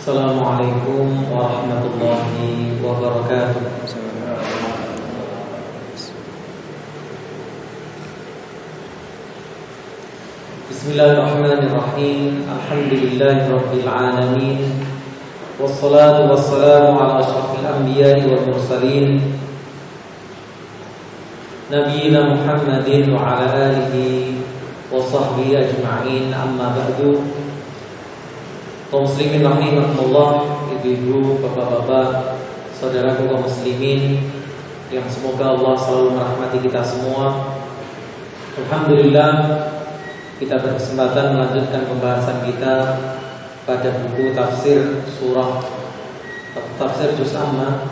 Assalamualaikum warahmatullahi wabarakatuh. Bismillahirrahmanirrahim. Alhamdulillahirabbil alamin. Wassalatu wassalamu ala asyrafil anbiya'i wal mursalin nabiyina Muhammadin wa ala alihi wa sahbihi ajma'in. Amma ba'du. Kaum muslimin rahimakumullah, ibu-ibu, bapak-bapak, saudaraku kaum muslimin yang semoga Allah selalu merahmati kita semua. Alhamdulillah, kita berkesempatan melanjutkan pembahasan kita pada buku tafsir surah tafsir Juz Amma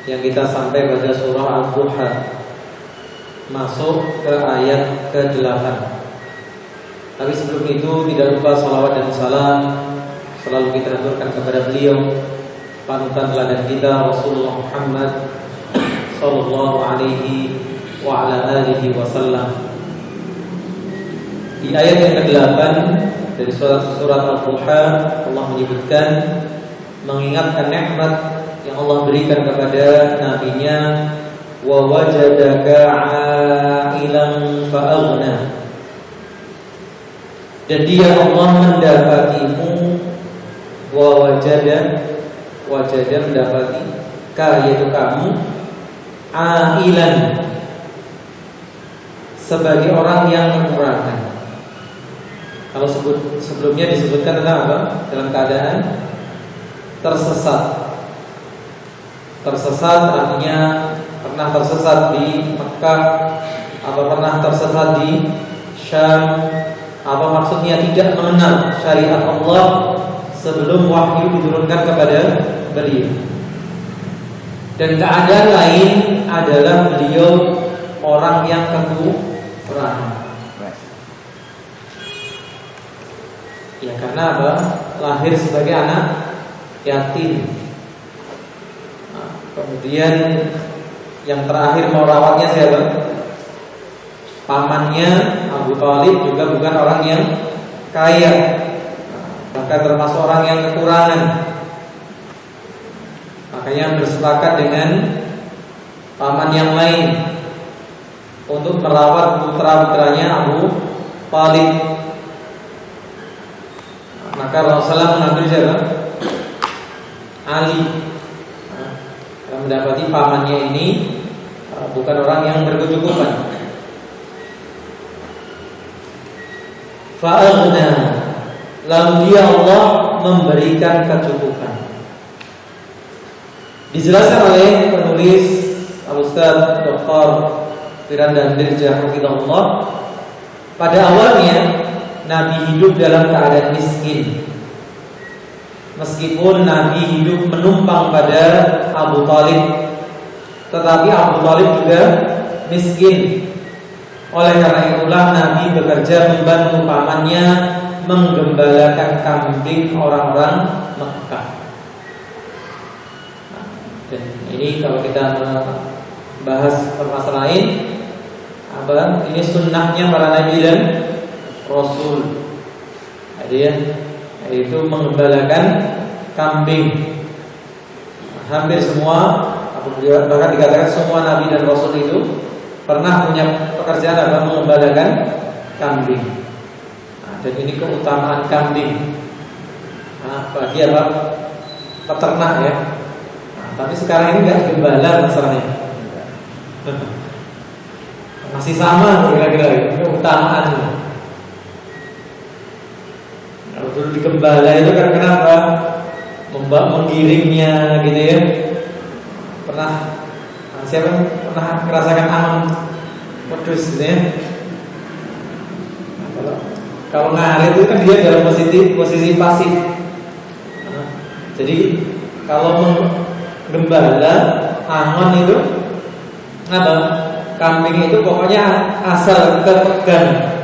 yang kita sampai pada surah Al-Duha, masuk ke ayat ke-8. Tapi sebelum itu tidak lupa salawat dan salam selalu kita aturkan kepada beliau, panutan teladan kita Rasulullah Muhammad sallallahu alaihi wa ala alihi wasallam. Di ayat yang ke-8 dari surat Al-Duha, Allah menyebutkan, mengingatkan nikmat yang Allah berikan kepada nabinya, wa wajadaka 'ailan fa'aghna. Dan dia Allah mendapatimu, wa wajada mendapati ka, yaitu kamu, ailan, sebagai orang yang mengurangkan. Kalau sebelumnya disebutkan tentang apa? Dalam keadaan tersesat. Tersesat artinya pernah tersesat di Mekah, apa pernah tersesat di Syam, apa maksudnya tidak mengenal syariat Allah sebelum wahyu diturunkan kepada beliau. Dan keadaan lain adalah beliau orang yang kekurangan. Ya, karena apa? Lahir sebagai anak yatim. Nah, kemudian yang terakhir merawatnya siapa? Pamannya Abu Thalib juga bukan orang yang kaya, bahkan termasuk orang yang kekurangan. Makanya bersepakat dengan paman yang lain untuk merawat putra-putranya Abu Thalib. Maka Rasulullah mengambil siapa? Ali. Nah, mendapati pamannya ini bukan orang yang berkecukupan. Fa'aghna, lalu dia Allah memberikan kecukupan. Dijelaskan oleh penulis Al-Ustaz Dr. Firanda Dirja Hafizahullah, pada awalnya Nabi hidup dalam keadaan miskin. Meskipun Nabi hidup menumpang pada Abu Thalib, tetapi Abu Thalib juga miskin. Oleh karena itulah Nabi bekerja membantu pamannya menggembalakan kambing orang-orang Mekah. Dan ini kalau kita membahas permasalahan apa? Ini sunnahnya para nabi dan Rasul. Jadi ya, yaitu mengembalakan kambing. Hampir semua, bahkan dikatakan semua nabi dan Rasul itu pernah punya pekerjaan apa? Mengembalakan kambing. Nah, dan ini keutamaan kambing. Nah, bagi apa? Peternak ya. Nah, tapi sekarang ini nggak gembala masalahnya. Masih sama kira-kira keutamaan. Kalau dulu digembala itu kan kenapa? Menggiringnya gitu ya. Pernah siapa yang pernah merasakan angin pedus gitu ya? Nah, kalau ngarit itu kan dia dalam posisi pasif. Nah, jadi kalau menggembala angon itu apa? Kambing itu pokoknya asal kepegang.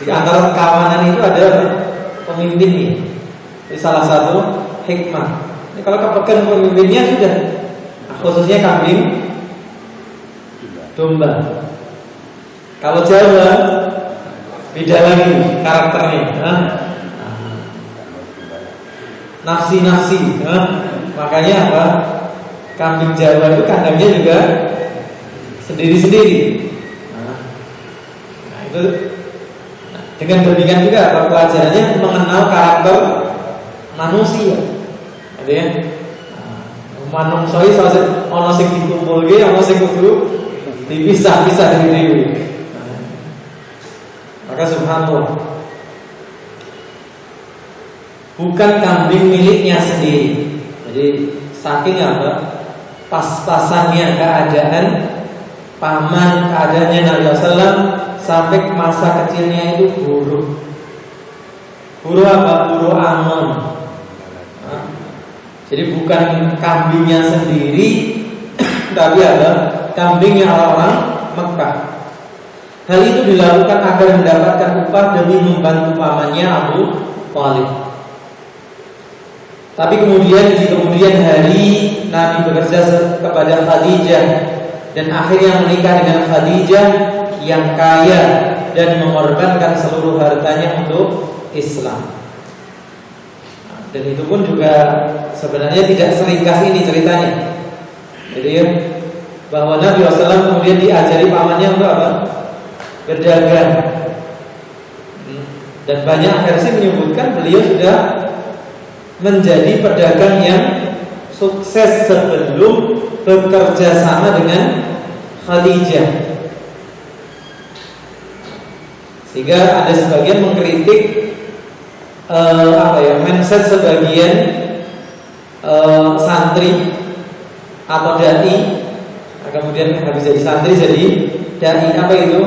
Di antara kawanan itu ada pemimpinnya. Ini salah satu hikmah. Ini kalau kepegang pemimpinnya sudah, khususnya kambing domba. Kalau Jawa beda lagi karakternya. nafsi-nafsi. Makanya apa? Kambing Jawa itu kandangnya juga sendiri-sendiri. Nah itu dengan demikian juga apa pelajarannya mengenal karakter manusia. Ada ya? Manungsoi saja ono sing dikumpulke, ono sing kudu dipisah-pisah diri. Maka subhanallah, bukan kambing miliknya sendiri. Jadi saking apa? Pas-pasannya keadaan paman, keadaannya Nabi SAW sampai masa kecilnya itu buruk. Buruk apa? Buruk Amon. Jadi bukan kambingnya sendiri, tapi ada kambingnya orang-orang Mekah. Hal itu dilakukan agar mendapatkan upah demi membantu pamannya Abu Thalib. Tapi kemudian di kemudian hari Nabi bekerja kepada Khadijah dan akhirnya menikah dengan Khadijah yang kaya dan mengorbankan seluruh hartanya untuk Islam. Dan itu pun juga sebenarnya tidak seringkas ini ceritanya. Jadi bahwa Nabi SAW kemudian diajari pamannya untuk apa? Berdagang. Dan banyak versi menyebutkan beliau sudah menjadi pedagang yang sukses sebelum bekerja sama dengan Khadijah. Sehingga ada sebagian mengkritik mindset sebagian santri atau dai, kemudian habis jadi santri jadi dai. Apa itu?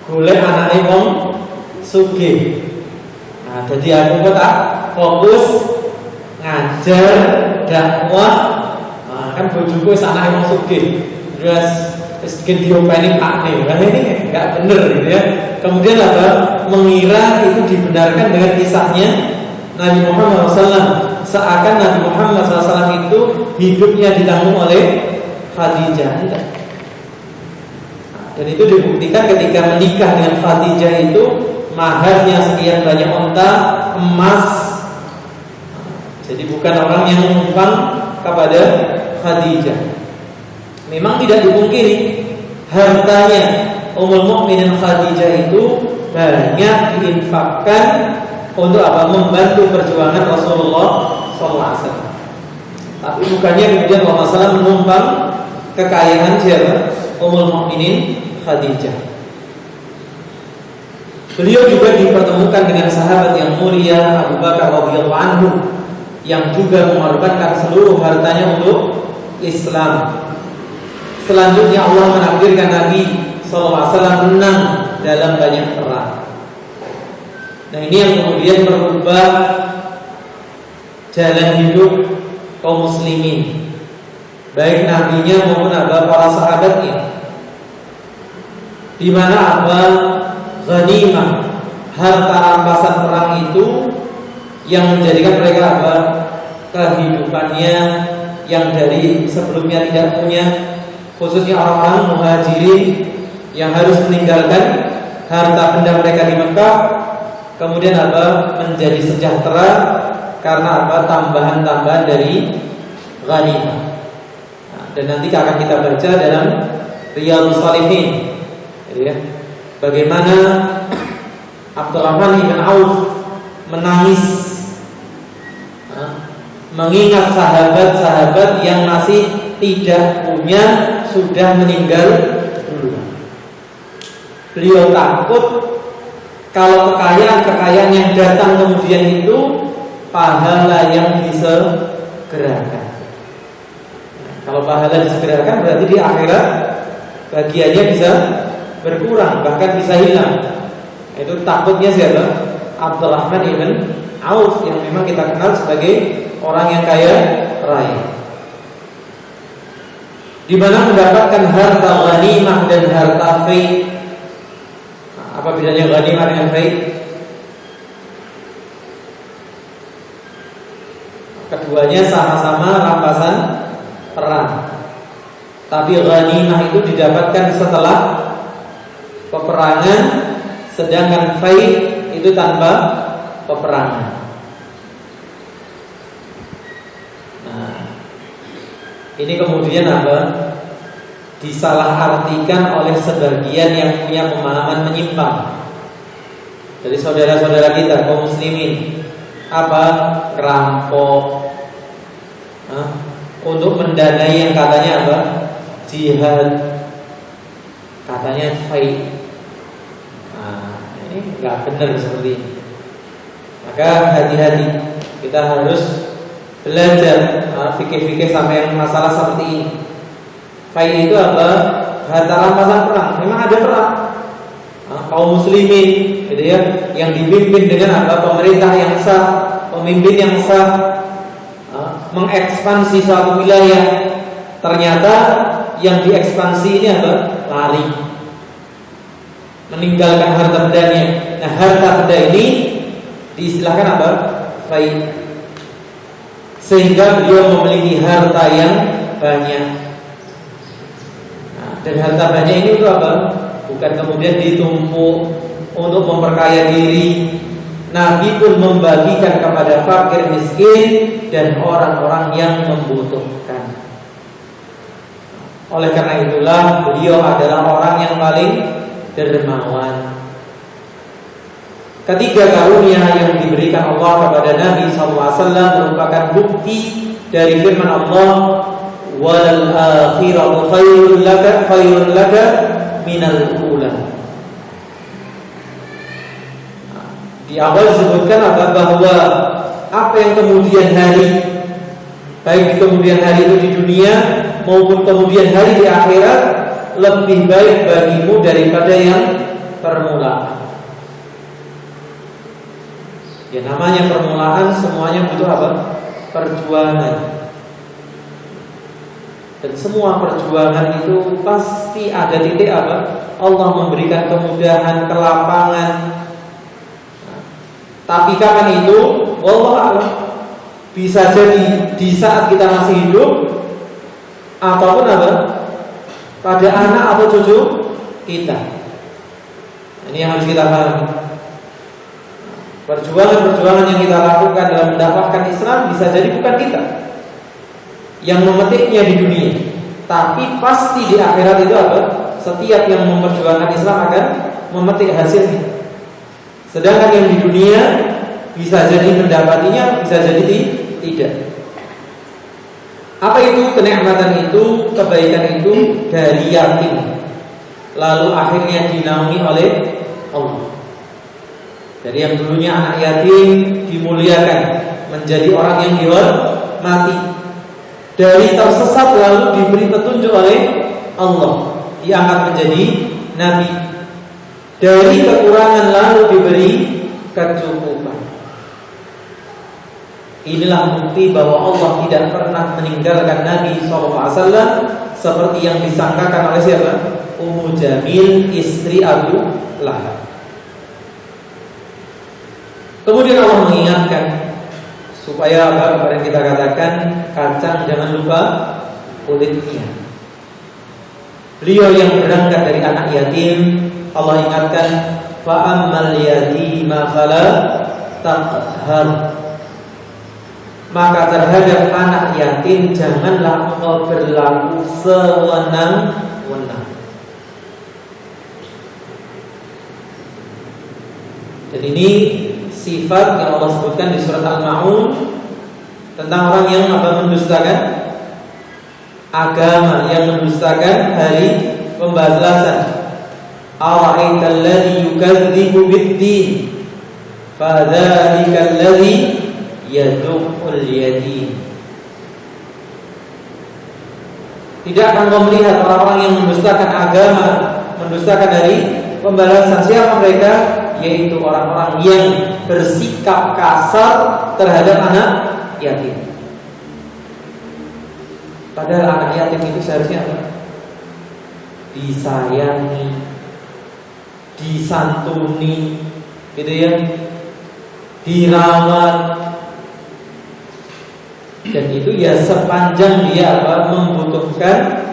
Golek anake wong sugih. Nah, jadi aku tak fokus ngajar dakwah. Nah, kan bojoku wis anake wong sugih. Terus sedikit diopeni Pak nih, ini nggak bener gitu ya. Kemudian apa? Mengira itu dibenarkan dengan kisahnya Nabi Muhammad SAW. Seakan Nabi Muhammad SAW itu hidupnya ditanggung oleh Khadijah. Dan itu dibuktikan ketika menikah dengan Khadijah itu maharnya sekian banyak onta emas. Jadi bukan orang yang menumpang kepada Khadijah. Memang tidak dipungkiri hartanya Ummul Mukminin Khadijah itu banyak diinfakkan untuk apa? Membantu perjuangan Rasulullah SAW. Tapi bukannya kemudian Allah SAW menumpang kekayaan siapa? Ummul Mukminin Khadijah. Beliau juga dipertemukan dengan sahabat yang mulia Abu Bakar radhiyallahu anhu yang juga mengorbankan seluruh hartanya untuk Islam. Selanjutnya Allah menakdirkan Nabi SAW menang dalam banyak perang. Nah ini yang kemudian merubah jalan hidup kaum muslimin, baik nabinya maupun para sahabatnya. Di mana ghanimah, harta rampasan perang itu yang menjadikan mereka kehidupannya yang dari sebelumnya tidak punya, khususnya orang-orang muhajirin yang harus meninggalkan harta benda mereka di Mekah, kemudian menjadi sejahtera karena tambahan-tambahan dari ghanimah. Dan nanti akan kita baca dalam Riyadhus Shalihin, ya, bagaimana Abdurrahman bin Auf menangis mengingat sahabat-sahabat yang masih tidak punya, sudah meninggal dulu. Beliau takut kalau kekayaan yang datang kemudian itu pahala yang disegerakan. Kalau pahala disegerakan berarti di akhirat bagiannya bisa berkurang, bahkan bisa hilang. Itu takutnya siapa? Abdurrahman ibn Auf yang memang kita kenal sebagai orang yang kaya raya, di mana mendapatkan harta ghanimah dan harta fai. Apa bedanya ghanimah dengan fai? Keduanya sama-sama rampasan perang, tapi ghanimah itu didapatkan setelah peperangan, sedangkan fai itu tanpa peperangan. Ini kemudian apa? Disalahartikan oleh sebagian yang punya pemahaman menyimpang. Jadi saudara-saudara kita kaum muslimin apa? Kerampok, untuk mendanai yang katanya apa? Jihad, katanya fight. Ini nggak benar seperti ini. Maka hati-hati, kita harus belajar fikih-fikih sampai yang masalah seperti ini. Fight itu apa? Harta rampasan perang. Memang ada perang. Kaum muslimin, gitu ya, yang dipimpin dengan apa? Pemerintah yang sah, pemimpin yang sah, mengekspansi suatu wilayah. Ternyata yang diekspansi ini apa? Lari, meninggalkan harta bendanya. Nah, harta benda ini diistilahkan apa? Fight. Sehingga beliau memiliki harta yang banyak. Dan harta banyak ini untuk apa? Bukan kemudian ditumpuk untuk memperkaya diri. Nabi pun membagikan kepada fakir miskin dan orang-orang yang membutuhkan. Oleh karena itulah beliau adalah orang yang paling dermawan. Ketiga karunia yang diberikan Allah kepada Nabi SAW merupakan bukti dari firman Allah, walal akhiratu khairul laka minal ula. Di awal disebutkan bahwa apa yang kemudian hari, baik di kemudian hari itu di dunia maupun kemudian hari di akhirat, lebih baik bagimu daripada yang permulaan. Ya, namanya permulaan semuanya butuh apa? Perjuangan. Dan semua perjuangan itu pasti ada titik apa? Allah memberikan kemudahan, kelapangan. Tapi kapan itu? Wallahu a'lam. Bisa jadi di saat kita masih hidup, ataupun apa? Pada anak atau cucu kita. Ini yang harus kita pahami. Perjuangan-perjuangan yang kita lakukan dalam mendapatkan Islam bisa jadi bukan kita yang memetiknya di dunia, tapi pasti di akhirat itu apa? Setiap yang memperjuangkan Islam akan memetik hasilnya. Sedangkan yang di dunia bisa jadi mendapatinya, bisa jadi tidak. Apa itu kenikmatan itu, kebaikan itu? Dari yatim, lalu akhirnya dinaungi oleh Allah. Dari yang dulunya anak yatim dimuliakan menjadi orang yang dihormati. Dari tersesat lalu diberi petunjuk oleh Allah, diangkat menjadi nabi. Dari kekurangan lalu diberi kecukupan. Inilah bukti bahwa Allah tidak pernah meninggalkan Nabi SAW seperti yang disangkakan oleh siapa? Ummu Jamil, istri Abu Lahab. Kemudian Allah mengingatkan supaya apa? Kemarin kita katakan kacang jangan lupa kulitnya. Beliau yang berangkat dari anak yatim, Allah ingatkan, fa ammal yatima fala taqhar. Maka terhadap anak yatim janganlah engkau berlaku sewenang-wenang. Dan ini sifat yang Allah sebutkan di surat Al-Ma'un tentang orang yang mendustakan agama, yang mendustakan hari pembalasan. Ara'aital ladzi yukadzibu bid-din fadzalika alladzi yad'ul yatim. Tidakkah engkau melihat orang-orang yang mendustakan agama, mendustakan hari pembalasan? Siapa mereka? Yaitu orang-orang yang bersikap kasar terhadap anak yatim. Padahal anak yatim itu seharusnya apa? Disayangi, disantuni, gitu ya, dirawat. Dan itu ya sepanjang dia apa? Membutuhkan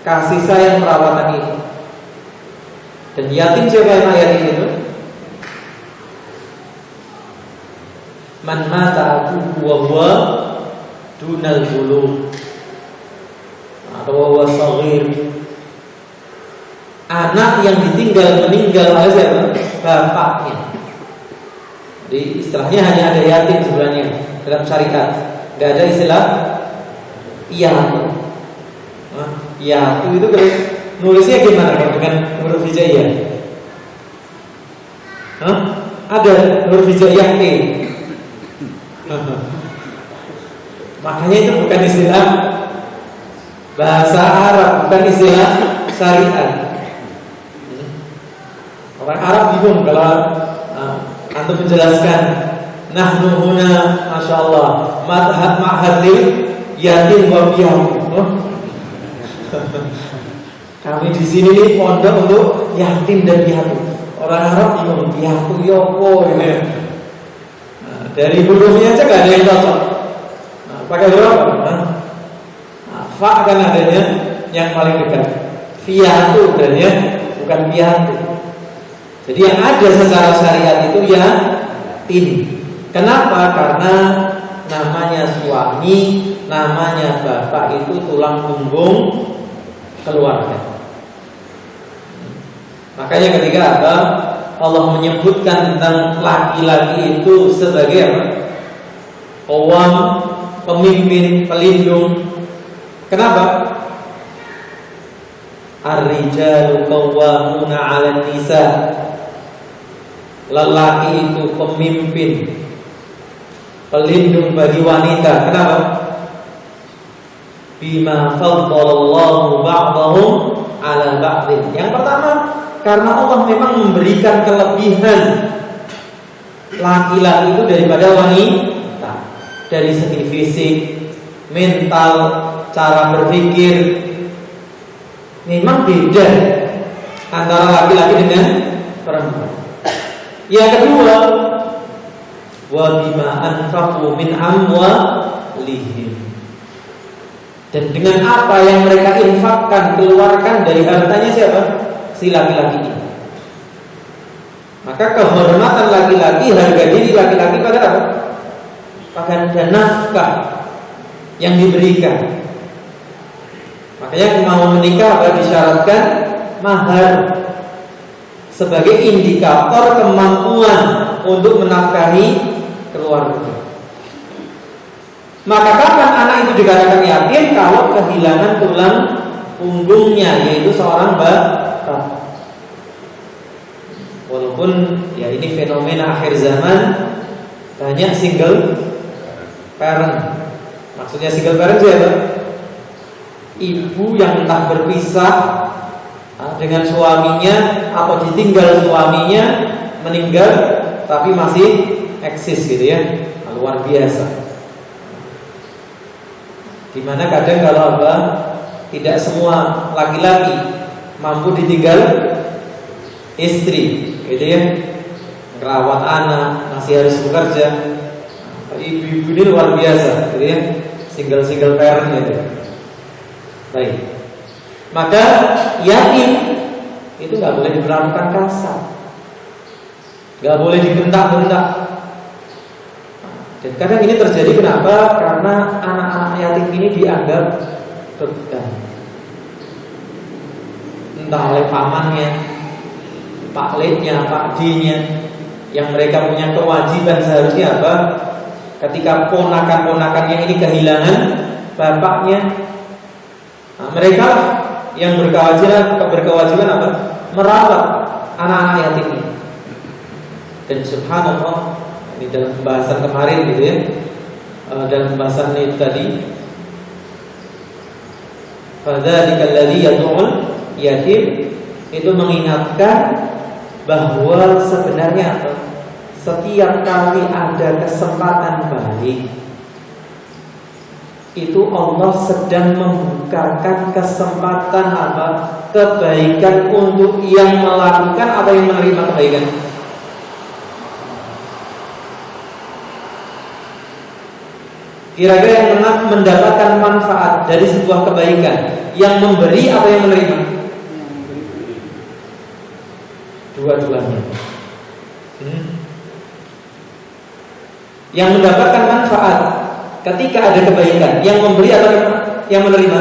kasih sayang perawatan itu. Dan yatim siapa yang yatim itu? Man mata abuhu wa huwa dunal bulugh. atau wawa shaghir. Anak yang meninggal oleh siapa? Bapaknya. Jadi istilahnya hanya ada yatim sebenarnya dalam syariat. Enggak ada istilah piatu. Piatu itu kalau nulisnya gimana kalau dengan huruf hijaiyah? Ada huruf hijaiyah T. Makanya itu bukan istilah bahasa Arab, bukan istilah syariat. Orang Arab bingung kalau antum menjelaskan nahnu huna masyaallah ma'hadil yatim wa piatu. Kami di sini nih pondok untuk yatim dan piatu. Orang Arab bingung piatu yopo ini. Dari hurufnya aja gak ada yang cocok. Pakai huruf apa? Fa kan adanya yang paling dekat. Piatu adanya bukan piatu. Jadi yang ada secara syariat itu yatim. Kenapa? Karena namanya suami, namanya bapak itu tulang punggung keluarga. Makanya ketika apa? Allah menyebutkan tentang laki-laki itu sebagai apa? Qawwam, pemimpin, pelindung. Kenapa? Ar-rijalu qawwamuna 'alan nisa. Lelaki itu pemimpin, pelindung bagi wanita. Kenapa? Bima faddalallahu ba'dahum 'ala ba'din. Yang pertama, karena Allah memang memberikan kelebihan laki-laki itu daripada wanita. Dari segi fisik, mental, cara berpikir, memang beda antara laki-laki dengan perempuan. Yang kedua, wa bima anfaqu min amwalihim. Dan dengan apa yang mereka infakkan, keluarkan dari hartanya siapa? Si laki-laki ini. Maka kehormatan laki-laki, harga diri laki-laki pada apa? Pada nafkah yang diberikan. Makanya mau menikah apa disyaratkan mahar sebagai indikator kemampuan untuk menafkahi keluarga. Maka kapan anak itu dikatakan yatim? Kalau kehilangan tulang punggungnya, yaitu seorang bapak. Walaupun ya ini fenomena akhir zaman, banyak single parent. Maksudnya single parent siapa? Ibu yang entah berpisah dengan suaminya atau ditinggal suaminya, meninggal tapi masih eksis gitu ya. Luar biasa. Dimana kadang kalau apa, tidak semua laki-laki mampu ditinggal istri, gitu ya. Merawat anak, masih harus bekerja. Ibu-ibu ini luar biasa, gitu ya. Single parent gitu. Baik. Maka yatim itu nggak boleh diperlakukan kasar, nggak boleh dibentak-bentak. Dan kadang ini terjadi kenapa? Karena anak-anak yatim ini dianggap beban, entah oleh pamannya, pak letnya, pak d-nya, yang mereka punya kewajiban seharusnya apa? Ketika ponakan-ponakannya ini kehilangan bapaknya, mereka yang berkewajiban apa? Merawat anak-anak yatim ini. Dan subhanallah, ini dalam pembahasan kemarin gitu ya, dalam pembahasan itu tadi, fadzalika alladzi yad'ul yatim, itu mengingatkan bahwa sebenarnya setiap kali ada kesempatan baik, itu Allah sedang membukakan kesempatan apa? Kebaikan untuk yang melakukan atau yang menerima kebaikan. Kira-kira yang pernah mendapatkan manfaat dari sebuah kebaikan, yang memberi atau yang menerima? Dua-duanya. Yang mendapatkan manfaat ketika ada kebaikan, yang memberi atau yang menerima?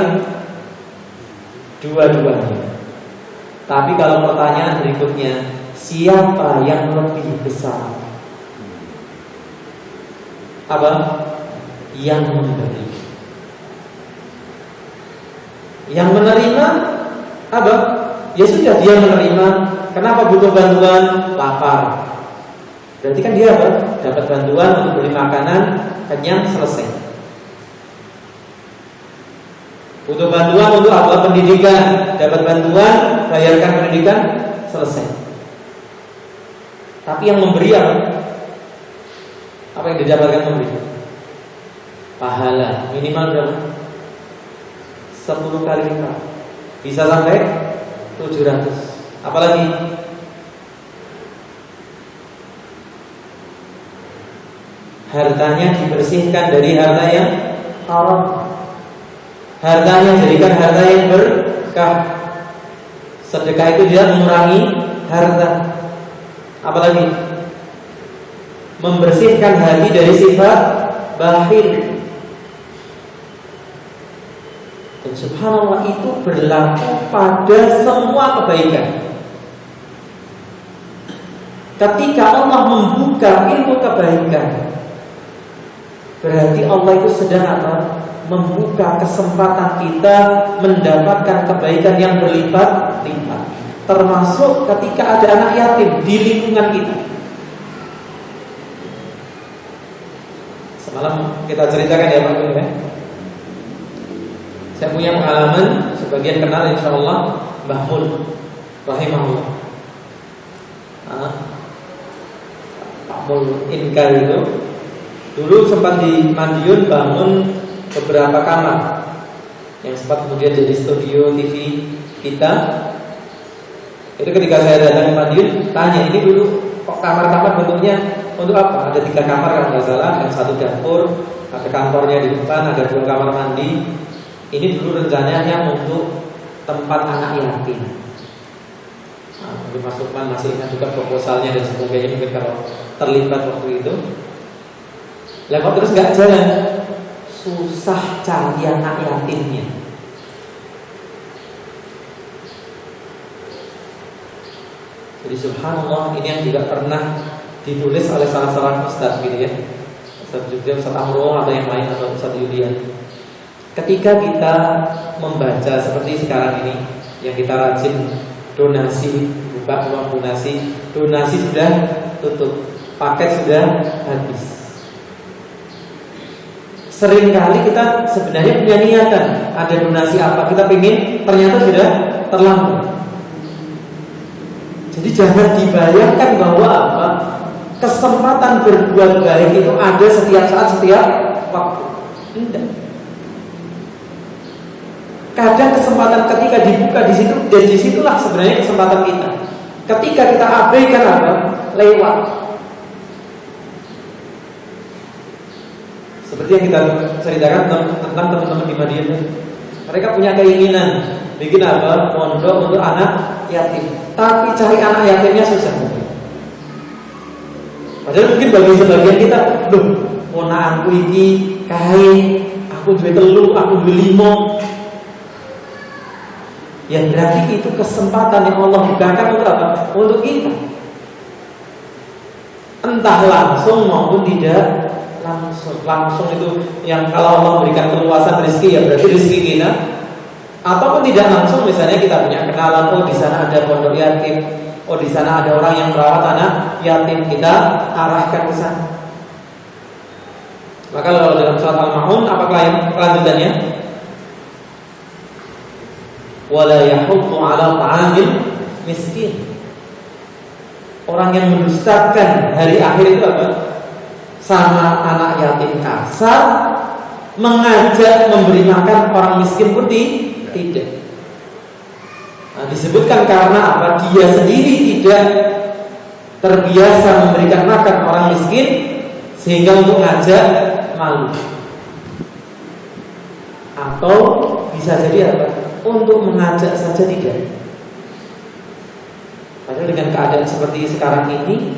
dua-duanya. Tapi kalau pertanyaan berikutnya, siapa yang lebih besar? Apa? Yang memberi. Yang menerima apa? Ya sudah, dia menerima. Kenapa butuh bantuan? Lapar. Berarti kan dia apa? Dapat bantuan untuk beli makanan, kenyang, selesai. Butuh bantuan untuk apa? Pendidikan. Dapat bantuan, bayarkan pendidikan, selesai. Tapi yang memberi apa? Apa yang didapatkan memberi? Pahala. Minimal berapa? 10 kali lipat. Bisa sampai 700. Apalagi hartanya dibersihkan dari harta yang haram. Hartanya jadikan harta yang berkah. Sedekah itu dia mengurangi harta. Apalagi membersihkan hati dari sifat bakhil. Dan subhanallah, itu berlaku pada semua kebaikan. Ketika Allah membuka ilmu kebaikan, berarti Allah itu sedang apa? Membuka kesempatan kita mendapatkan kebaikan yang berlipat-lipat. Termasuk ketika ada anak yatim di lingkungan kita. Semalam kita ceritakan ya Pak ya. Saya punya pengalaman, sebagian kenal insyaallah, Mbah Mul rahimahullah. Pak Mul Inkar itu dulu sempat di Madiun bangun beberapa kamar yang sempat kemudian jadi studio TV kita. Itu ketika saya datang ke Madiun, tanya, ini dulu kok kamar-kamar bentuknya untuk apa? Ada 3 kamar kalau nggak salah, dan 1 dapur, ada kantornya di depan, ada 2 kamar mandi. Ini dulu rencananya untuk tempat anak yatim. Mas Lukman masih ingat juga proposalnya dan sebagainya, mungkin kalau terlibat waktu itu. Lah kok terus nggak jalan? Susah cari anak yatimnya. Jadi subhanallah, ini yang juga pernah ditulis oleh salah seorang ustaz gitu ya, Ustaz Jogja, Ustaz Amro atau yang lain, atau Ustaz Yudian. Ketika kita membaca seperti sekarang ini, yang kita rajin donasi, buka uang donasi, donasi sudah tutup, paket sudah habis. Seringkali kita sebenarnya punya niatan, ada donasi apa, kita pengen, ternyata sudah terlambat. Jadi jangan dibayangkan bahwa apa, kesempatan berbuat baik itu ada setiap saat, setiap waktu. Tidak. Kadang kesempatan ketika dibuka di situ, dan disitulah sebenarnya kesempatan kita. Ketika kita abaikan apa, lewat. Seperti yang kita ceritakan tentang teman-teman di Madiun. Mereka punya keinginan bikin apa, pondok untuk anak yatim. Tapi cari anak yatimnya susah. Padahal mungkin bagi sebagian kita, loh, ponakanku ini kain, aku duwe 3, aku duwe 5. Ya berarti itu kesempatan yang Allah bukakan untuk apa? Untuk kita. Entah langsung maupun tidak langsung. Langsung itu yang kalau Allah memberikan keluasan rezeki, ya berarti rezeki kita. Ataupun tidak langsung, misalnya kita punya kenalan, oh di sana ada pondok yatim, oh di sana ada orang yang merawat anak yatim, kita arahkan ke sana. Maka kalau dalam surat Al-Ma'un, apa kelanjutannya? Wala yahuddu 'ala ta'amil miskin. Orang yang mendustakan hari akhir itu apa? Sama anak yatim kasar, mengajak memberi makan orang miskin pun tidak. Nah, disebutkan karena apa? Dia sendiri tidak terbiasa memberikan makan orang miskin, sehingga untuk ngajak malu. Atau bisa jadi apa? Untuk mengajak saja tidak. Padahal dengan keadaan seperti sekarang ini,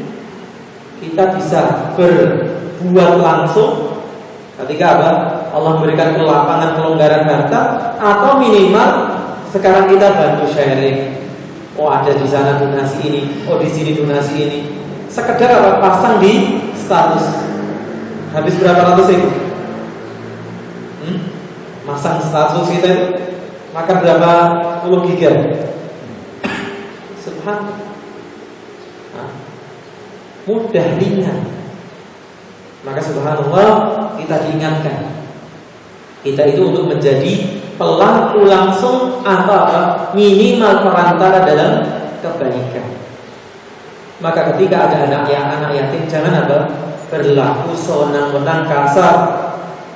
kita bisa berbuat langsung ketika apa? Allah memberikan kelapangan, kelonggaran harta, atau minimal sekarang kita bantu sharing. Oh ada di sana donasi ini, oh di sini donasi ini. Sekedar apa? Pasang di status. Habis berapa ratus ribu? Masang status kita itu makan berapa puluh giga? Subhanallah. Mudah ringan. Maka subhanallah kita diingatkan, kita itu untuk menjadi pelaku langsung atau apa? Minimal perantara dalam kebaikan. Maka ketika ada anak yatim jangan apa? Berlaku sewenang-wenang kasar.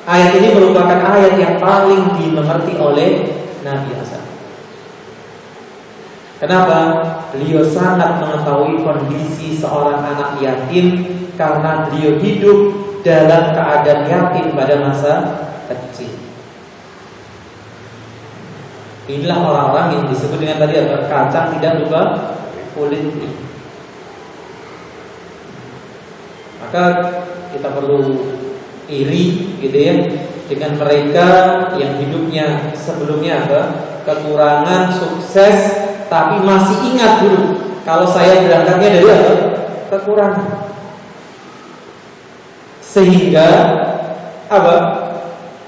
Ayat ini merupakan ayat yang paling dimengerti oleh Nabi Hasan. Kenapa? Beliau sangat mengetahui kondisi seorang anak yatim karena beliau hidup dalam keadaan yatim pada masa kecil. Inilah orang-orang yang disebut dengan tadi apa? Kacang tidak lupa kulitnya. Maka kita perlu iri gitu ya dengan mereka yang hidupnya sebelumnya apa? Kekurangan, sukses, tapi masih ingat dulu kalau saya berangkatnya dari apa? Kekurangan. Sehingga apa?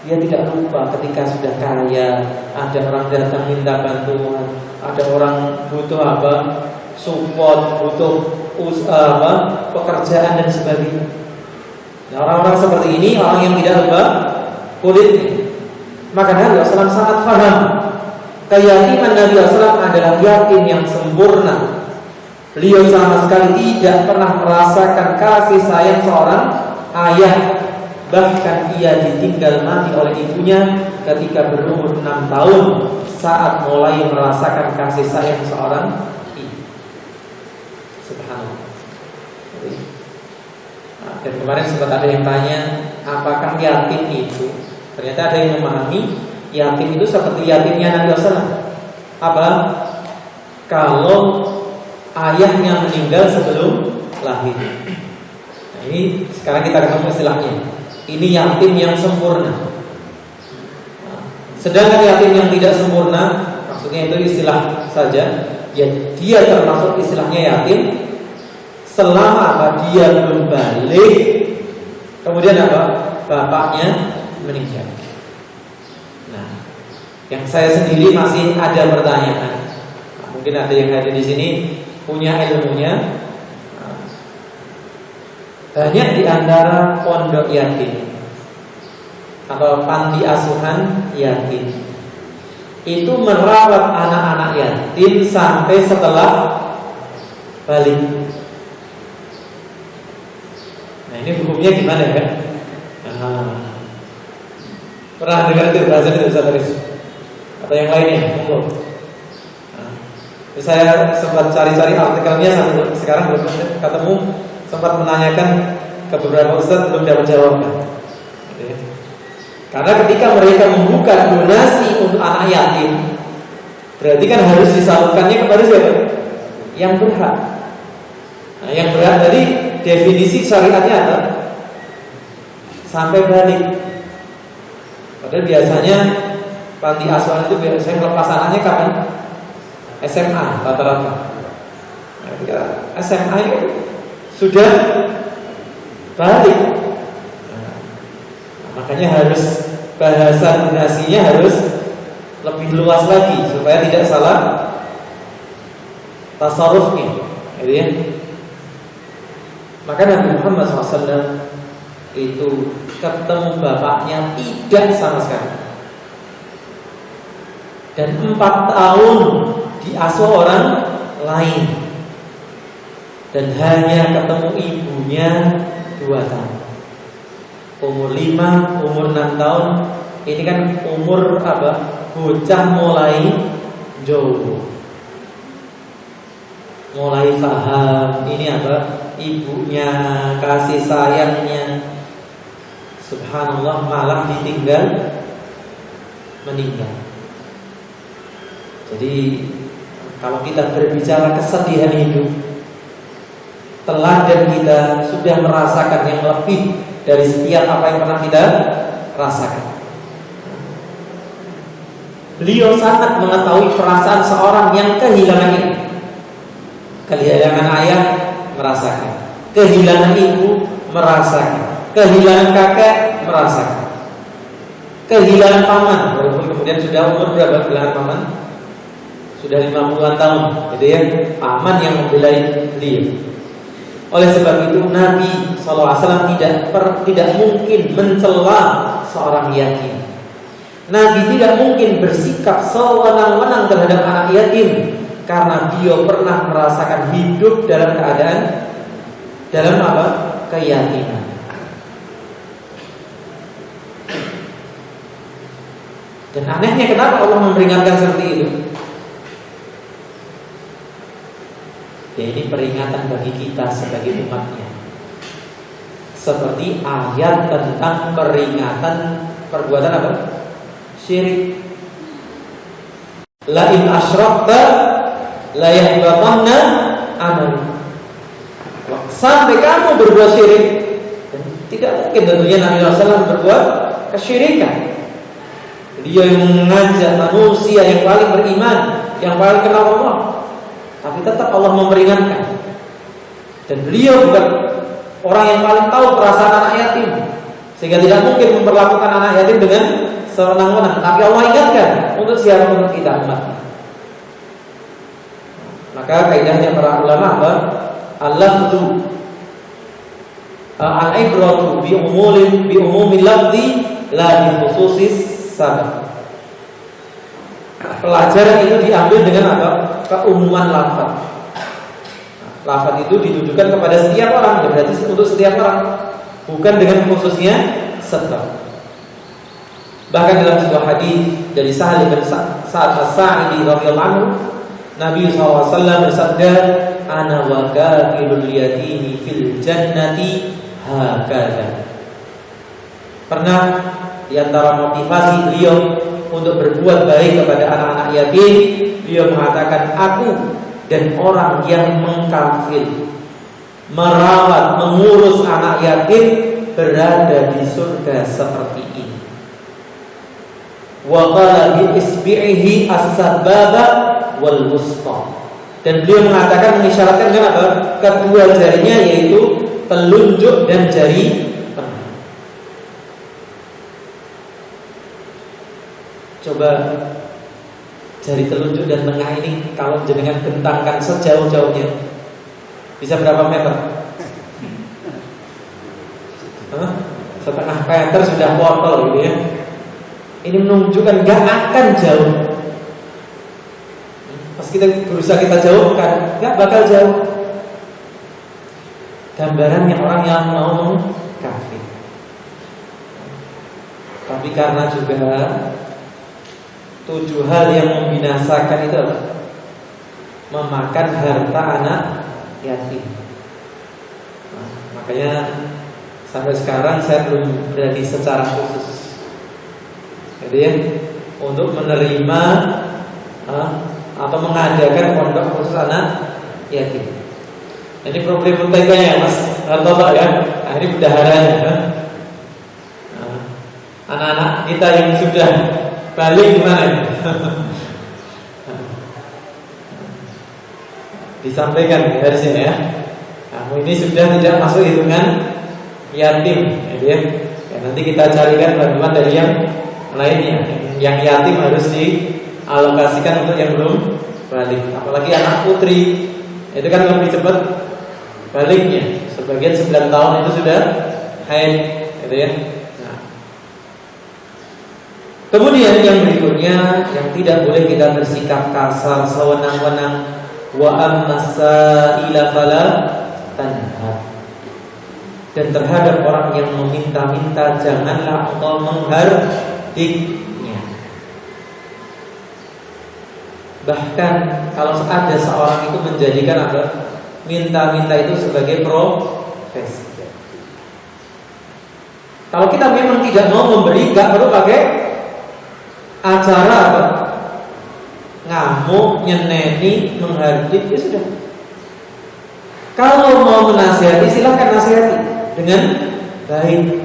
Dia tidak lupa ketika sudah kaya, ada orang datang minta bantuan, ada orang butuh apa? Support, butuh pekerjaan dan sebagainya. Nah, orang-orang seperti ini orang yang tidak lupa kulitnya. Maka Nabi SAW sangat paham keyatiman Nabi SAW adalah yatim yang sempurna. Beliau sama sekali tidak pernah merasakan kasih sayang seorang ayah. Bahkan ia ditinggal mati oleh ibunya ketika berumur 6 tahun saat mulai merasakan kasih sayang seorang ibu. Subhanallah. Dan kemarin sempat ada yang tanya, apakah yatim itu? Ternyata ada yang memahami yatim itu seperti yatimnya Nabi SAW. Apa? Kalau ayahnya meninggal sebelum lahir. Nah, ini sekarang kita ketemu istilahnya. Ini yatim yang sempurna. Sedangkan yatim yang tidak sempurna, maksudnya itu istilah saja. Ya, dia termasuk istilahnya yatim selama apa? Dia belum balik. Kemudian apa? Bapaknya meninggal. Nah, yang saya sendiri masih ada pertanyaan. Nah, mungkin ada yang hadir di sini punya ilmunya. Banyak di antara pondok yatim atau panti asuhan yatim itu merawat anak-anak yatim sampai setelah balik. Nah, ini hukumnya gimana kan? Pernah dengar itu bahasa itu Ustaz Aris? Atau yang lainnya? Saya sempat cari-cari artikelnya sampai sekarang belum ketemu. Sempat menanyakan ke beberapa ustaz belum dapat jawaban. Karena ketika mereka membuka donasi untuk anak yatim, berarti kan harus disalurkannya kepada siapa? Yang berhak. Nah, yang berhak tadi definisi syariatnya apa? Sampai balik. Padahal biasanya panti asuhan itu biasanya melepas anaknya kapan? SMA rata-rata. Nah, ketika SMA ini sudah balik. Nah, makanya harus bahasa donasinya harus lebih luas lagi supaya tidak salah tasarrufnya, gitu ya. Maka Nabi Muhammad SAW itu ketemu bapaknya tidak sama sekali. Dan 4 tahun diasuh orang lain. Dan hanya ketemu ibunya 2 tahun. Umur 5, umur 6 tahun. Ini kan umur apa? Bocah mulai jauh, mulai paham. Ini apa? Ibunya, kasih sayangnya. Subhanallah, malah ditinggal meninggal. Jadi kalau kita berbicara kesedihan hidup, teladan kita sudah merasakan yang lebih dari setiap apa yang pernah kita rasakan. Beliau sangat mengetahui perasaan seorang yang kehilangan ibu. Kehilangan ayah merasakan, kehilangan ibu merasakan, kehilangan kakek merasakan, kehilangan paman. Walaupun kemudian sudah umur berapa kehilangan paman? Sudah 50-an tahun, gitu ya. Paman yang membelai beliau. Oleh sebab itu Nabi SAW tidak mungkin mencela seorang yatim. Nabi tidak mungkin bersikap sewenang-wenang terhadap anak yatim, karena beliau pernah merasakan hidup dalam keadaan dalam apa? Keyatiman. Dan anehnya kenapa Allah memperingatkan seperti itu? Ya, ini peringatan bagi kita sebagai umatnya. Seperti ayat tentang peringatan perbuatan apa? Syirik. La in asyrakta la yahbatanna amal. Sampai kamu berbuat syirik, dan tidak mungkin tentunya Nabi SAW berbuat kesyirikan. Dia yang mengajak manusia yang paling beriman, yang paling kenal Allah, tapi tetap Allah memperingatkan. Dan beliau bukan orang yang paling tahu perasaan anak yatim, sehingga tidak mungkin memperlakukan anak yatim dengan sewenang-wenang. Tapi Allah ingatkan untuk siapa pun kita umatnya. Maka kaidahnya para ulama apa? Al-lafzu al-ibratu bi umumil lafzi la bi khususis sabab. Pelajaran itu diambil dengan apa? Keumuman lafaz. Lafaz itu ditujukan kepada setiap orang, berarti untuk setiap orang, bukan dengan khususnya sebab. Bahkan dalam sebuah hadis dari Sahal bin Sa'ad As-Sa'idi radhiyallahu anhu, Nabi SAW bersabda, "Ana wa kafilul yatimi fil jannati hakadha." Pernah di antara motivasi beliau untuk berbuat baik kepada anak-anak yatim, beliau mengatakan, aku dan orang yang mengkafil, merawat, mengurus anak yatim berada di surga seperti ini. Wa qala bi isbi'ihi as-sababa wal wusta. Dan beliau mengatakan, mengisyaratkan dengan apa? Kedua jarinya, yaitu telunjuk dan jari tengah. Coba jari telunjuk dan tengah ini kalau jenengan bentangkan sejauh-jauhnya, bisa berapa meter? Setengah meter sudah potol gitu ya. Ini menunjukkan gak akan jauh. Pas kita berusaha kita jauhkan, gak bakal jauh. Gambarannya orang yang mau kafir. Tapi karena juga 7 hal yang membinasakan itu apa? Memakan harta anak yatim. Makanya sampai sekarang saya belum berani secara khusus, jadi ya, untuk menerima atau mengadakan pondok khusus anak yatim. Ini problem utamanya Mas Rantoto ya. Ini bendaharanya. Anak-anak kita yang sudah balik gimana? Disampaikan dari sini ya. Kamu ini sudah tidak masuk hitungan yatim, ya. Nanti kita carikan bantuan dari yang lainnya. Yang yatim harus dialokasikan untuk yang belum balik. Apalagi anak putri, itu kan lebih cepat baliknya. Sebagian 9 tahun itu sudah haid, gitu ya. Kemudian yang berikutnya, yang tidak boleh kita bersikap kasar, sewenang-wenang. Wa amma-sa'ila fala tanhar. Dan terhadap orang yang meminta-minta, janganlah engkau menghardiknya. Bahkan kalau ada seorang itu menjadikan apa? Minta-minta itu sebagai profesi. Kalau kita memang tidak mau memberi, gak perlu pakai acara apa? Ngamuk, nyeneni, menghardik, ya sudah. Kalau mau menasihati, silahkan nasihati dengan baik.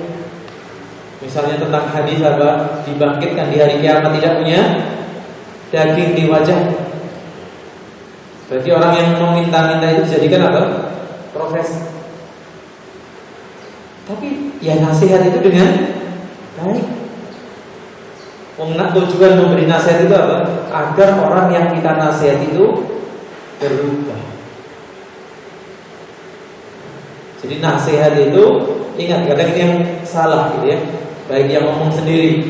Misalnya tentang hadis apa? Dibangkitkan di hari kiamat tidak punya daging di wajah. Berarti orang yang meminta-minta itu dijadikan apa? Profesi. Tapi ya nasihat itu dengan baik. Tujuan memberi nasihat itu apa? Agar orang yang kita nasihat itu berubah. Jadi nasihat itu, ingat kadang itu yang salah gitu ya. Baik yang ngomong sendiri,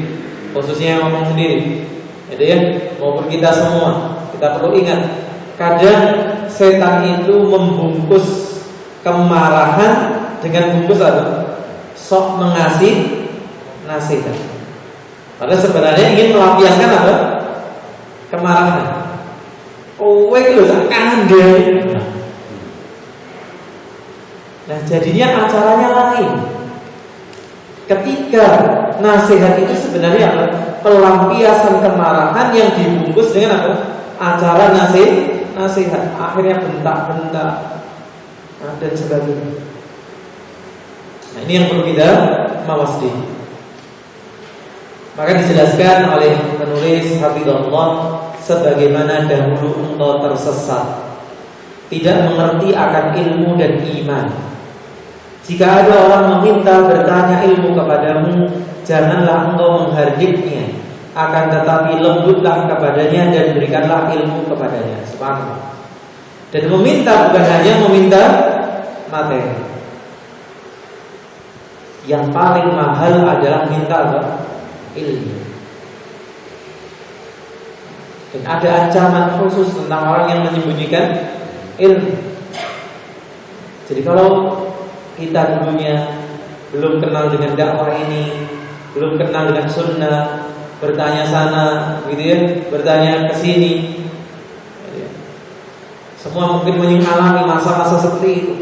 khususnya yang ngomong sendiri, gitu ya, maupun kita semua. Kita perlu ingat, kadang setan itu membungkus kemarahan dengan bungkus apa? Sok mengasih nasihat. Padahal sebenarnya ingin melampiaskan apa? Kemarahan. Oh, itu loh, kanan deh. Nah, jadinya acaranya lain. Ketika nasihat itu sebenarnya apa? Pelampiasan kemarahan yang dibungkus dengan apa? Acara nasihat. Akhirnya bentak-bentak dan sebagainya. Nah, ini yang perlu kita mawasdi. Maka dijelaskan oleh penulis Hafizahullah, sebagaimana dahulu engkau tersesat, tidak mengerti akan ilmu dan iman. Jika ada orang meminta bertanya ilmu kepadamu, janganlah engkau menghardiknya, akan tetapi lembutlah kepadanya dan berikanlah ilmu kepadanya. Subhanallah. Dan meminta bukan hanya meminta materi. Yang paling mahal adalah minta apa? Ilmu. Dan ada ancaman khusus tentang orang yang menyembunyikan ilmu. Jadi kalau kita dulunya belum kenal dengan dakwah ini, belum kenal dengan sunnah, bertanya sana, gitu ya, bertanya ke sini, semua mungkin mengalami masa-masa seperti itu,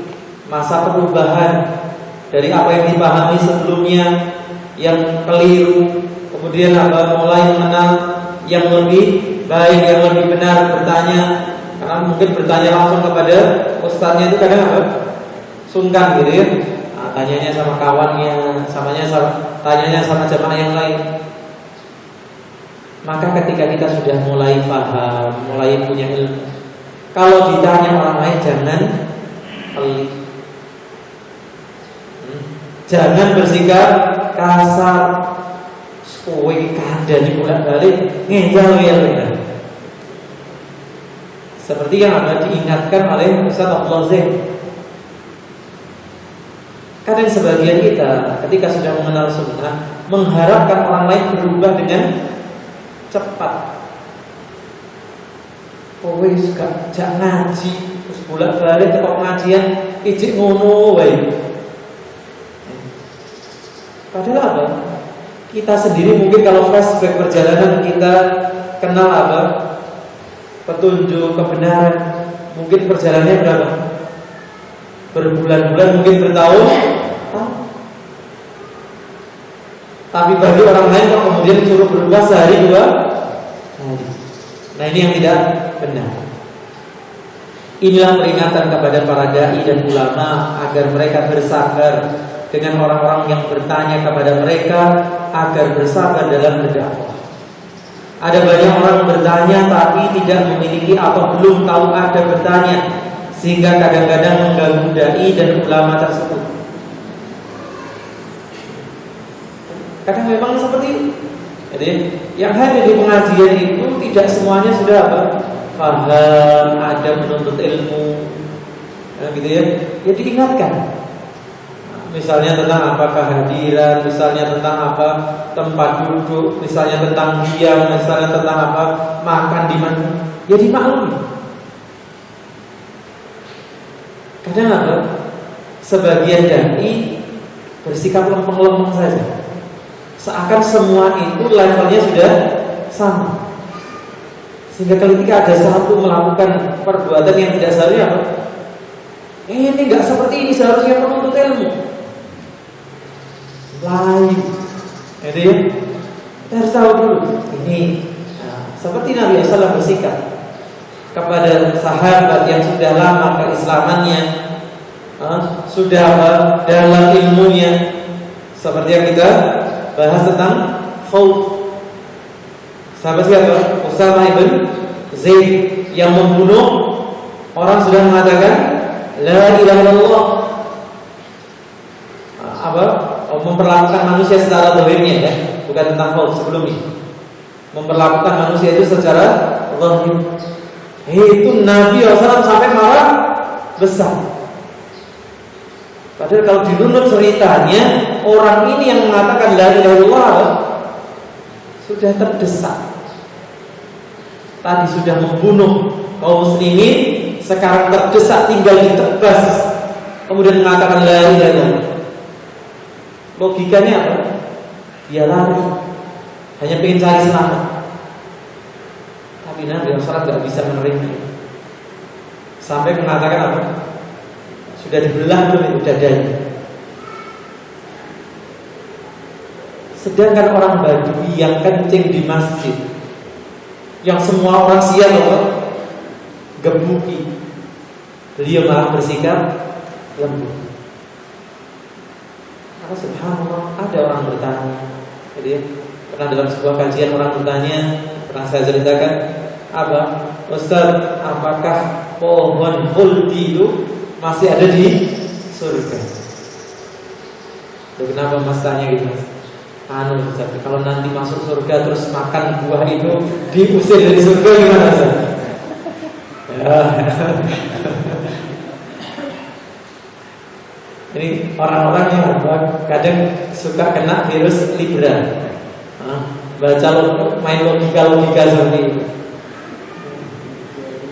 masa perubahan dari apa yang dipahami sebelumnya yang keliru, kemudian mulai mengenal yang lebih baik, yang lebih benar, bertanya. Karena mungkin bertanya langsung kepada ustadznya itu kadang sungkan gitu ya. Nah, tanyanya sama kawannya, tanyanya sama jamaah yang lain. Maka ketika kita sudah mulai paham, mulai punya ilmu, kalau ditanya orang lain jangan pelit. Jangan bersikap kasar. Kowe kandhani bolak-balik ngeyel ya. Seperti yang ada diingatkan oleh Ustaz Abdullah Zain. Kadang sebagian kita ketika sudah mengenal sunnah mengharapkan orang lain berubah dengan cepat. Kowe suka jak ngaji terus bolak-balik ke pengajian ijik ngono wae. Padahal apa? Kita sendiri mungkin kalau flashback perjalanan kita kenal apa? Petunjuk, kebenaran, mungkin perjalanannya berapa? Berbulan-bulan, mungkin bertahun. Tapi bagi orang lain kok kemudian disuruh berubah sehari dua hari. Nah, ini yang tidak benar. Inilah peringatan kepada para dai dan ulama agar mereka bersabar dengan orang-orang yang bertanya kepada mereka, agar bersabar dalam berdakwah. Ada banyak orang bertanya tapi tidak memiliki atau belum tahu ada bertanya, sehingga kadang-kadang mengganggu dai dan ulama tersebut. Kadang memang seperti itu. Jadi yang hadir di pengajian itu tidak semuanya sudah apa? Paham, ada menuntut ilmu, gitu ya. Ya diingatkan. Misalnya tentang apa kehadiran, misalnya tentang apa tempat duduk, misalnya tentang diam, misalnya tentang apa makan di mana, ya dimaklumi. Kadang apa sebagian dai bersikap lempeng-lempeng saja, seakan semua itu levelnya sudah sama, sehingga ketika ada satu melakukan perbuatan yang tidak seharusnya apa, ini nggak seperti ini, seharusnya penuntut ilmu lain. Jadi kita harus tahu dulu ini. Seperti Nabi SAW bersikap kepada sahabat yang sudah lama keislamannya, sudah dalam ilmunya, seperti yang kita bahas tentang khauf. Sahabat siapa? Usamah bin Zaid yang membunuh orang sudah mengatakan la ilaha illallah. Memperlakukan manusia secara zahirnya ya, bukan tentang khauf sebelumnya. Memperlakukan manusia itu secara zahir. Itu Nabi SAW sampai marah besar. Padahal kalau dirunut ceritanya, orang ini yang mengatakan la ilaha illallah sudah terdesak. Tadi sudah membunuh kaum muslimin, sekarang terdesak tinggal ditebas, kemudian mengatakan la ilaha illallah. Logikanya apa? Dia lari, hanya ingin cari selamat. Tapi Nabi SAW tidak bisa menerima. Sampai mengatakan apa? Sudah dibelah belum itu dadanya. Sedangkan orang Badui yang kencing di masjid, yang semua orang siap apa? Gebuki, beliau malah bersikap lembut. Karena subhanallah ada orang bertanya. Jadi pernah dalam sebuah kajian orang bertanya, pernah saya ceritakan, Ustaz, apakah pohon khuldi itu masih ada di surga? Loh, kenapa Mas tanya gitu Mas? Ustaz, kalau nanti masuk surga terus makan buah itu diusir dari surga gimana Ustaz? Ya. Ini orang-orang yang kadang suka kena virus Libra, baca main logika seperti itu.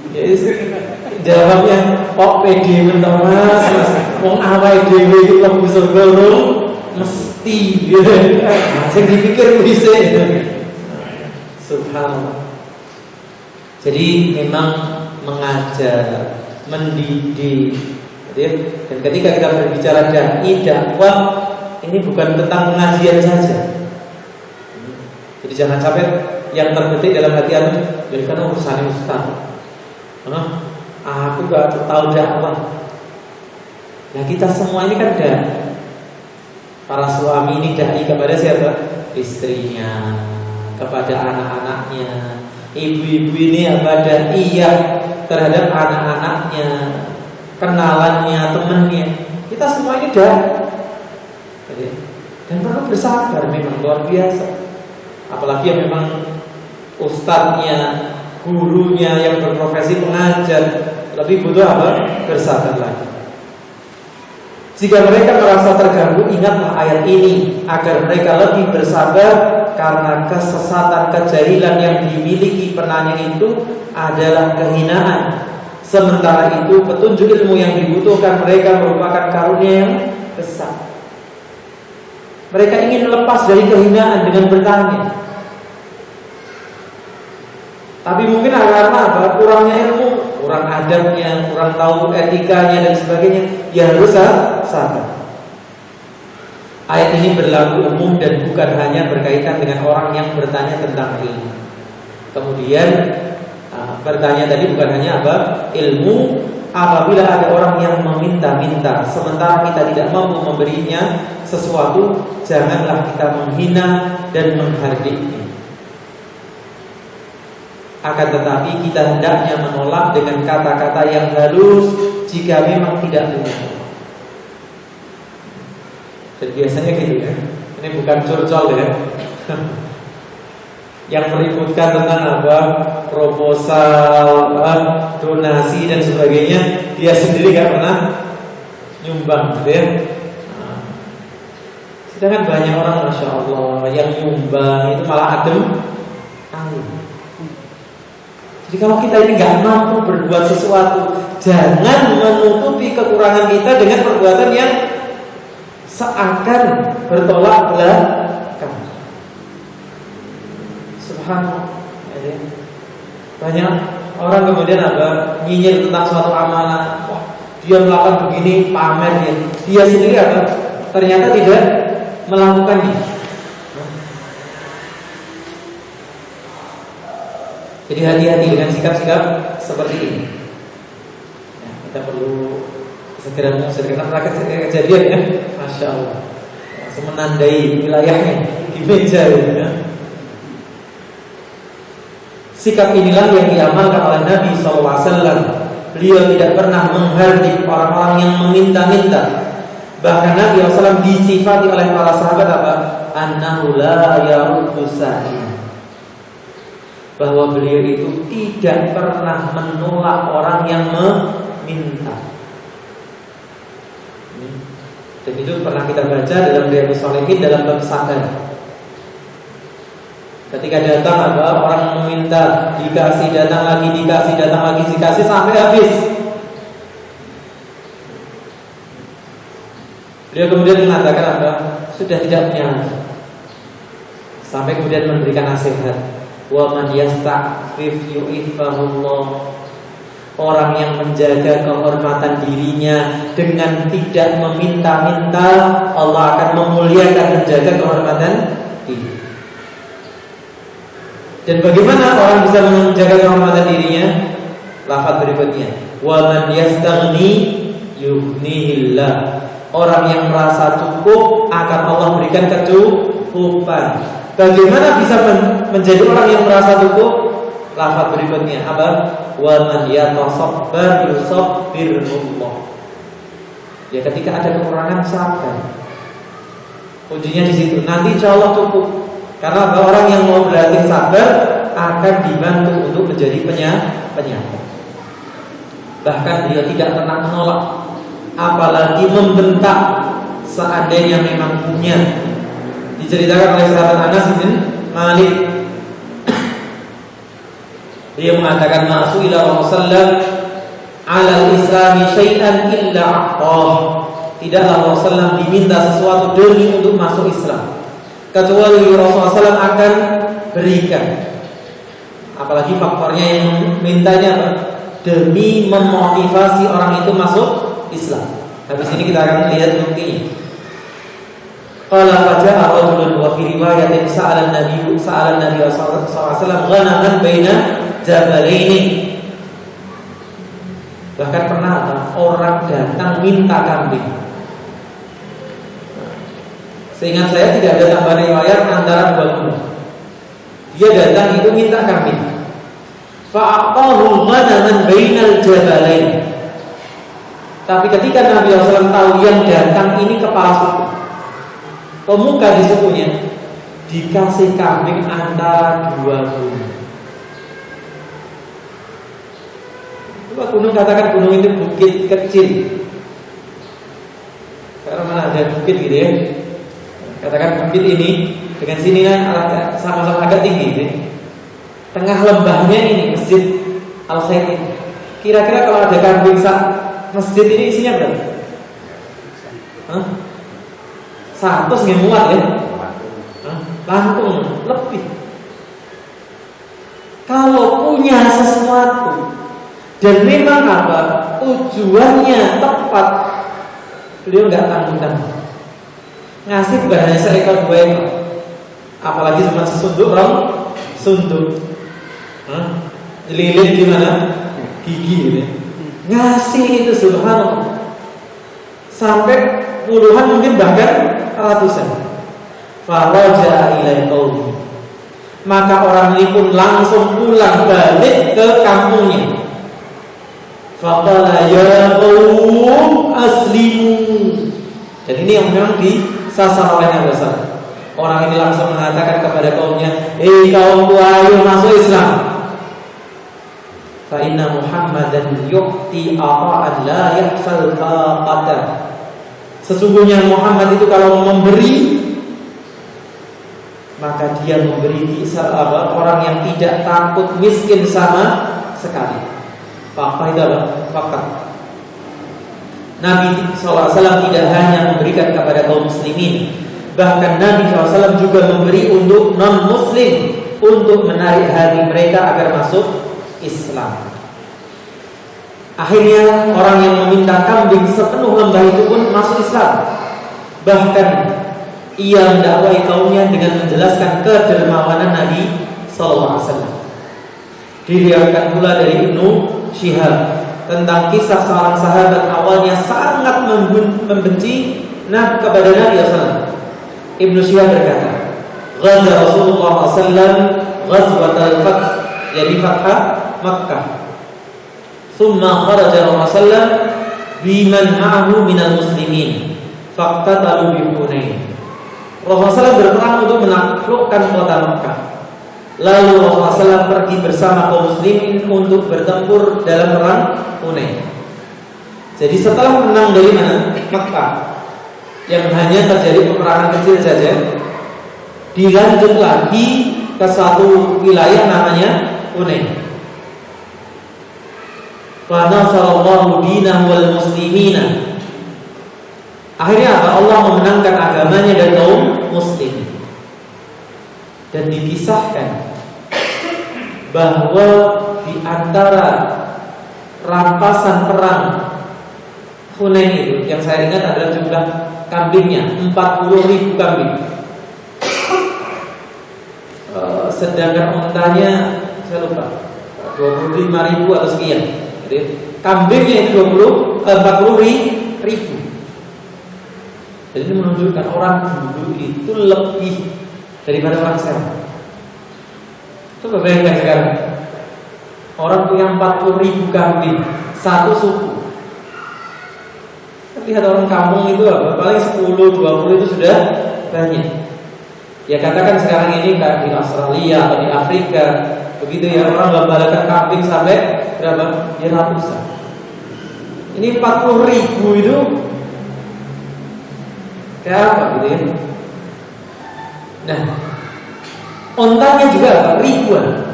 Jadi jawabnya kok pede mentok Mas, wong awake dhewe iki mlebu surga mesti gitu. Sing dipikir bisa. Subhanallah. Jadi memang mengajar, mendidik. Dan ketika kita berbicara dai dakwah, ini bukan tentang pengajian saja. Jadi jangan sampai yang terbetik dalam hati anda, jadi kan urusan ustaz. Aku gak tahu dakwah. Nah kita semua ini kan dai. Para suami ini dai kepada siapa? Istrinya, kepada anak-anaknya. Ibu-ibu ini apa dai terhadap anak-anaknya, kenalannya, temannya. Kita semua ini dan perlu bersabar, memang luar biasa. Apalagi yang memang ustadznya, gurunya yang berprofesi pengajar, lebih butuh apa? Bersabar lagi. Jika mereka merasa terganggu, ingatlah ayat ini agar mereka lebih bersabar, karena kesesatan, kejahilan yang dimiliki penanya itu adalah kehinaan. Sementara itu petunjuk ilmu yang dibutuhkan mereka merupakan karunia yang besar. Mereka ingin lepas dari kehinaan dengan bertanya. Tapi mungkin karena apa? Kurangnya ilmu, kurang adabnya, kurang tahu etikanya dan sebagainya. Ya harus sabar. Ayat ini berlaku umum dan bukan hanya berkaitan dengan orang yang bertanya tentang ilmu. Kemudian bertanya tadi bukan hanya apa? Ilmu. Apabila ada orang yang meminta-minta sementara kita tidak mampu memberinya sesuatu, janganlah kita menghina dan menghardiknya. Akan tetapi kita hendaknya menolak dengan kata-kata yang halus jika memang tidak mungkin. Dan biasanya gitu ya. Ini bukan curcol ya. Yang meributkan tentang apa? Proposal, donasi dan sebagainya, dia sendiri gak pernah nyumbang gitu ya. Sedangkan banyak orang Masya Allah yang nyumbang itu malah adem. Jadi kalau kita ini gak mampu berbuat sesuatu, jangan menutupi kekurangan kita dengan perbuatan yang seakan bertolak belakang. Subhanallah. Banyak orang kemudian apa? Nyinyir tentang suatu amanah. Wah, dia melakukan begini, pamer dia. Dia sendiri apa? Ternyata tidak melakukannya. Jadi hati-hati dengan sikap-sikap seperti ini. Ya, kita perlu segera kejadian ya, Masya Allah. Langsung menandai wilayahnya di meja ya. Sikap inilah yang diamalkan oleh Nabi SAW. Beliau tidak pernah menghardik orang-orang yang meminta-minta. Bahkan Nabi SAW disifati oleh para sahabat apa? Annahu la yaruddu sa'il. Bahwa beliau itu tidak pernah menolak orang yang meminta. Dan itu pernah kita baca dalam Riyadhus Shalihin dalam bab sabar. Ketika datang ada orang meminta, dikasih, datang lagi, dikasih, datang lagi, dikasih sampai habis. Beliau kemudian mengatakan apa? Sudah tidak punya. Sampai kemudian memberikan nasihat. Wa man yasta'fif yu'ifahullah. Orang yang menjaga kehormatan dirinya dengan tidak meminta-minta, Allah akan memuliakan menjaga kehormatan diri. Dan bagaimana orang bisa menjaga kehormatan dirinya? Lafaz berikutnya, wa man yastaghni yughnihillah. Orang yang merasa cukup akan Allah berikan kecukupan. Bagaimana bisa menjadi orang yang merasa cukup? Lafaz berikutnya apa? Wa man yatasabbar yusabbirullah. Ya, ketika ada kekurangan sabar. Kuncinya di situ. Nanti insyaallah cukup. Karena orang yang mau berlatih sabar akan dibantu untuk menjadi penyabar. Bahkan dia tidak pernah menolak, apalagi membentak seandainya memang punya. Diceritakan oleh sahabat Anas bin Malik. Dia mengatakan masuk ila Rasulullah ala al-islami syai'an illa a'tah. Tidaklah Rasulullah diminta sesuatu demi untuk masuk Islam, kecuali Rasulullah SAW akan berikan. Apalagi faktornya yang mintanya apa? Demi memotivasi orang itu masuk Islam. Habis ini kita akan lihat buktinya. Qala faja'a rajulun wa fi riwayatin sa'ala an-nabiy sallallahu alaihi wasallam ghanaman baina jabalaini. Bahkan pernah orang datang minta kambing. Seingat saya tidak ada tambahan riwayat antara dua gunung. Dia datang itu minta kambing. Fa'aqahu ghanaman bainal jabalain. Tapi ketika Nabi SAW tahu yang datang ini kepala suku, pemuka di sukunya, dikasih kambing antara dua gunung. Coba gunung, katakan gunung itu bukit kecil. Karena mana ada bukit gitu ya. Katakan bukit ini dengan sini kan sama-sama agak tinggi gitu. Tengah lembahnya ini Masjid Al-Khair. Kira-kira kalau ada kambing masjid ini isinya berapa? 100 nggak muat ya? Langsung lebih. Kalau punya sesuatu dan memang apa tujuannya tepat, beliau nggak tanggung-tanggung. Ngasih bukan hanya seekor dua ekor, apalagi cuma sesunduk sunduk. Lilit gimana? Gigi gitu ya. Ngasih itu subhanallah sampai puluhan mungkin bahkan ratusan. Faraja ila qaumi. Maka orang ini pun langsung pulang balik ke kampungnya. Faqala ya qaum aslimu. Jadi ini yang memang disasar oleh Nabi SAW. Orang ini langsung mengatakan kepada kaumnya, kaumku, ayo masuk Islam. Fa inna Muhammadan yu'ti ata'an la yahsal faqata. Sesungguhnya Muhammad itu kalau memberi, maka dia memberi orang yang tidak takut miskin sama sekali. Fakta itu adalah fakta. Nabi SAW tidak hanya memberikan kepada kaum muslimin, bahkan Nabi SAW juga memberi untuk non-muslim, untuk menarik hati mereka agar masuk Islam. Akhirnya orang yang meminta kambing sepenuh lembah itu pun masuk Islam. Bahkan ia mendakwai kaumnya dengan menjelaskan kedermawanan Nabi SAW. Diriwayatkan pula dari Ibnu Syihab tentang kisah seorang sahabat awalnya sangat membenci kepada Nabi SAW. Ibnu Syihab berkata, "Ghaza Rasulullah SAW ghazwatul Fath yakni Fathah Makkah. Tsumma kharaja Rasulullah biman ma'ahu minal muslimin faqtatalu bi Hunain. Rasulullah berperang untuk menaklukkan kota Makkah. Lalu Rasulullah pergi bersama kaum muslimin untuk bertempur dalam perang Hunain. Jadi setelah menang dari mana? Makkah, yang hanya terjadi peperangan kecil saja, dilanjut lagi ke satu wilayah namanya Hunain. Fa nasarallahu dinahu wal muslimina. Akhirnya apa? Allah memenangkan agamanya dan kaum muslim. Dan dikisahkan bahwa di antara rampasan perang Hunain itu, yang saya ingat adalah jumlah kambingnya 40.000 kambing. Sedangkan untanya saya lupa 25.000 atau sekian. Jadi kambingnya itu 40.000. Jadi ini menunjukkan orang dulu itu lebih daripada orang sekarang. Coba bayangkan sekarang, orang punya 40.000 kambing, satu suku. Lihat orang kampung itu apa? Paling 10-20 itu sudah banyak. Ya katakan sekarang ini kayak di Australia atau di Afrika, begitu ya, orang lomba-lombakan kambing sampai berapa? Ya ratusan. Ini 40.000 itu kayak apa gitu ya? Nah, ontanya juga apa? Ribuan.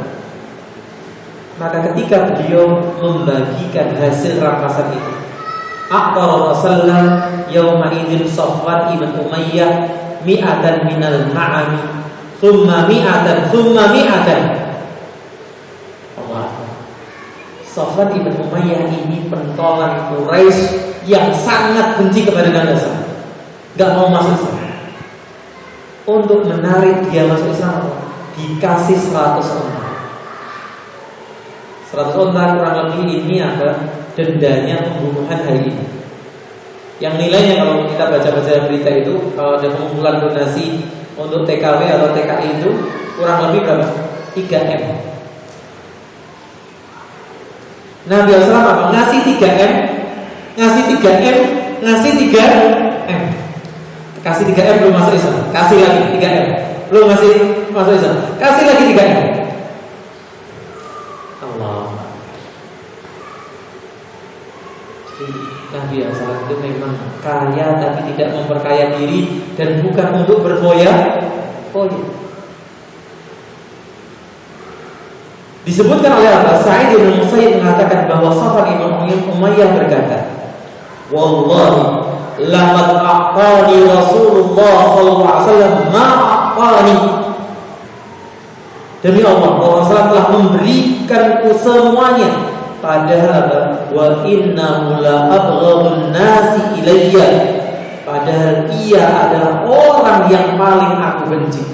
Maka ketika beliau membagikan hasil rampasan itu, Aqtar Rasulullah yawma idzin Safwan ibn Umayyah mi'atan minal na'am thumma mi'atan. Allah. Safwan ibn Umayyah ini pentolan Quraisy yang sangat benci kepada Nabi Muhammad. Gak mau masuk Islam. Untuk menarik dia masuk Islam dikasih 100 onta. 100 onta kurang lebih ini apa? Dendanya pembunuhan hari ini. Yang nilainya kalau kita baca-baca berita itu, kalau ada pengumpulan donasi untuk TKW atau TKI itu kurang lebih berapa? 3M. Nabi SAW apa? Ngasih 3M, ngasih 3M, ngasih 3M. Kasih 3M belum masuk Islam, kasih lagi 3M. Belum masih masuk Islam, kasih lagi 3M. Allah. Nabi SAW itu memang kaya tapi tidak memperkaya diri dan bukan untuk berfoya-foya. Disebutkan oleh apa? Sa'id bin Musayyib mengatakan bahwa Safwan ibn Umayyah berkata, "Wallahi laqad a'tani Rasulullah sallallahu alaihi wasallam ma a'tani." Demi Allah, Rasulullah telah memberikanku semuanya. Padahal wa innahu la abghadun nasi ilayya. Padahal ia adalah orang yang paling aku benci.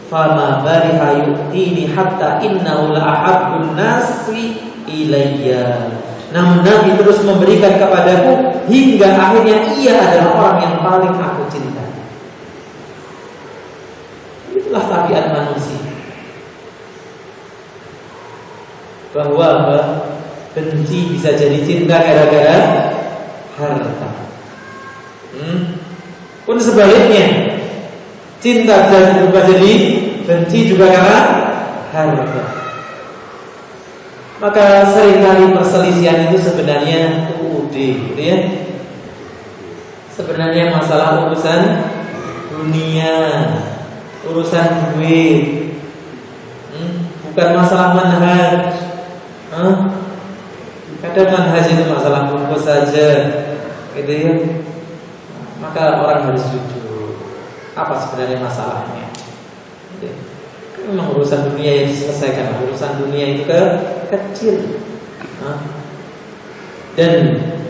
Fama bariha yu'tini hatta innahu la ahabbun nasi ilayya. Namun Nabi terus memberikan kepadaku hingga akhirnya ia adalah orang yang paling aku cinta. Itulah tabiat manusia. Bahwa benci bisa jadi cinta gara-gara harta. Pun sebaliknya, cinta bisa berubah jadi benci juga karena harta. Maka seringkali perselisihan itu sebenarnya UUD, gitu ya. Sebenarnya masalah urusan dunia, urusan duit, bukan masalah manhaj. Kadang manhaj itu masalah buku saja, gitu ya. Maka orang harus jujur. Apa sebenarnya masalahnya? Gitu. Memang urusan dunia yang diselesaikan. Urusan dunia itu kecil. Dan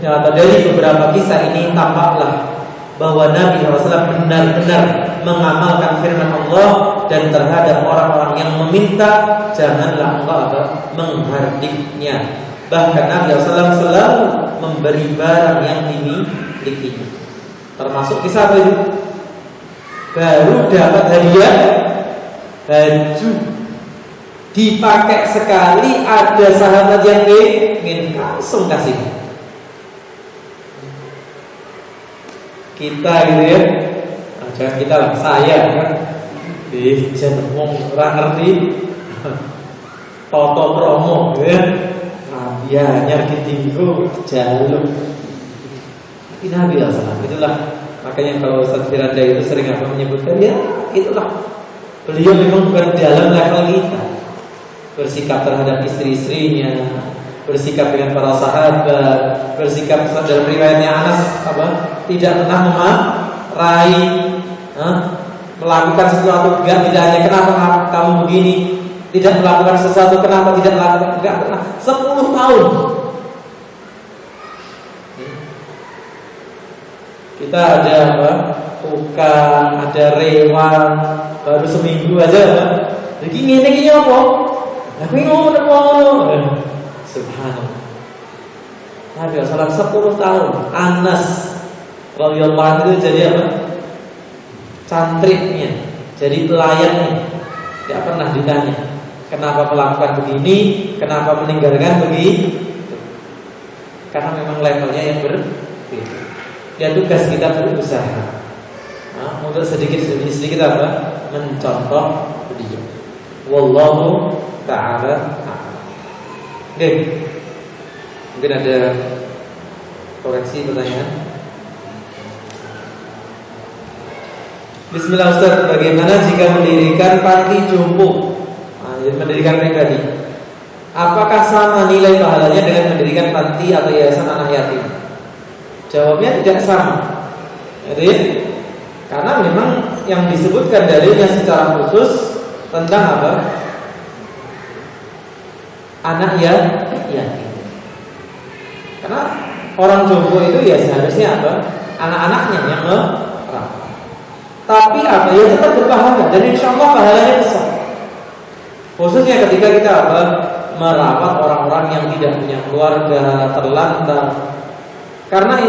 dari beberapa kisah ini tampaklah bahwa Nabi SAW benar-benar mengamalkan firman Allah dan terhadap orang-orang yang meminta janganlah engkau menghardiknya. Bahkan Nabi SAW selalu memberi barang yang dimilikinya. Termasuk kisah itu baru dapat hadiah baju dipakai sekali, ada sahabat yang ingin langsung kasih. Kita gitu ya, nah, jangan kita lah, saya kan jangan ngomong orang ngerti foto promo gitu ya, dia nyar tinggu jalur. Tapi Nabi SAW itulah, makanya kalau Ustaz Firanda itu sering menyebutkan, ya itulah, beliau memang bukan dalam level kita, bersikap terhadap istri-istrinya, bersikap dengan para sahabat, bersikap dalam riwayatnya Anas tidak pernah memarahi, melakukan sesuatu tidak hanya kenapa kamu begini, tidak melakukan sesuatu kenapa tidak melakukan, enggak pernah 10 tahun. Kita ada tukang, ada rewan, baru seminggu aja jadi ngene apa? Aku ngomong subhanallah. Nabi SAW 10 tahun. Anas radhiyallahu anhu jadi apa? Cantriknya, jadi pelayannya. Tidak pernah ditanya kenapa melakukan begini, kenapa meninggalkan begitu. Karena memang levelnya yang berbeda. Ya tugas kita berusaha untuk sedikit apa? Mencontoh beliau. Wallahu ta'ala. Oke. Mungkin ada koreksi pertanyaan. Bismillah Ustaz, bagaimana jika mendirikan panti jompo? Mendirikan pribadi. Apakah sama nilai pahalanya dengan mendirikan panti atau yayasan anak yatim? Jawabnya tidak sama. Jadi, karena memang yang disebutkan dalilnya secara khusus tentang apa? Anak yatim. Karena orang jompo itu ya seharusnya apa? Anak-anaknya yang merawat. Tapi apa? Ya tetap berpahala dan insya Allah pahalanya besar. Khususnya ketika kita apa? Merawat orang-orang yang tidak punya keluarga, terlantar. Karena